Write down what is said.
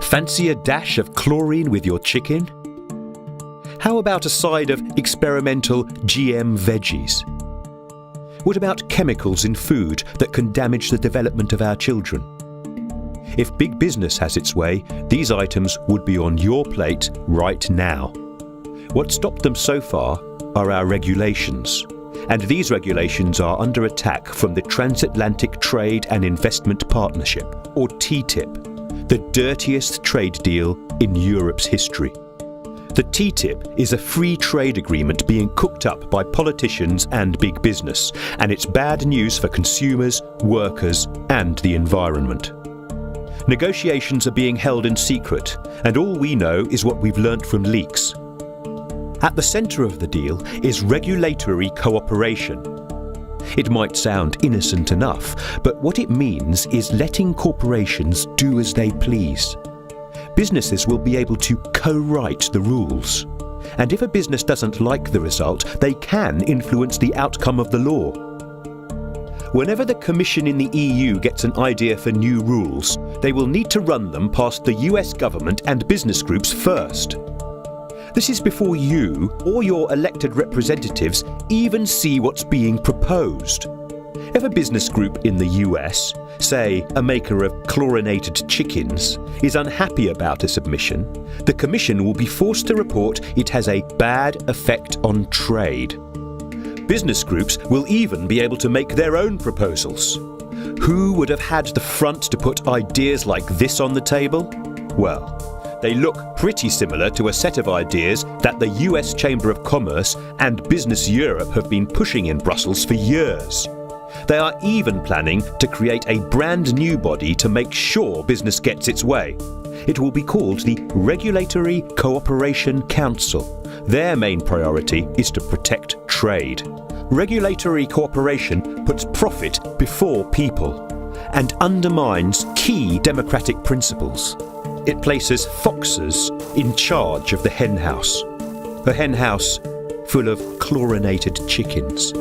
Fancy a dash of chlorine with your chicken? How about a side of experimental GM veggies? What about chemicals in food that can damage the development of our children? If big business has its way, these items would be on your plate right now. What stopped them so far are our regulations. And these regulations are under attack from the Transatlantic Trade and Investment Partnership, or TTIP, the dirtiest trade deal in Europe's history. The TTIP is a free trade agreement being cooked up by politicians and big business, and it's bad news for consumers, workers, and the environment. Negotiations are being held in secret, and all we know is what we've learnt from leaks. At the centre of the deal is regulatory cooperation. It might sound innocent enough, but what it means is letting corporations do as they please. Businesses will be able to co-write the rules. And if a business doesn't like the result, they can influence the outcome of the law. Whenever the Commission in the EU gets an idea for new rules, they will need to run them past the US government and business groups first. This is before you or your elected representatives even see what's being proposed. If a business group in the US, say a maker of chlorinated chickens, is unhappy about a submission, the Commission will be forced to report it has a bad effect on trade. Business groups will even be able to make their own proposals. Who would have had the front to put ideas like this on the table? Well, they look pretty similar to a set of ideas that the US Chamber of Commerce and Business Europe have been pushing in Brussels for years. They are even planning to create a brand new body to make sure business gets its way. It will be called the Regulatory Cooperation Council. Their main priority is to protect trade. Regulatory cooperation puts profit before people and undermines key democratic principles. It places foxes in charge of the hen house. A hen house full of chlorinated chickens.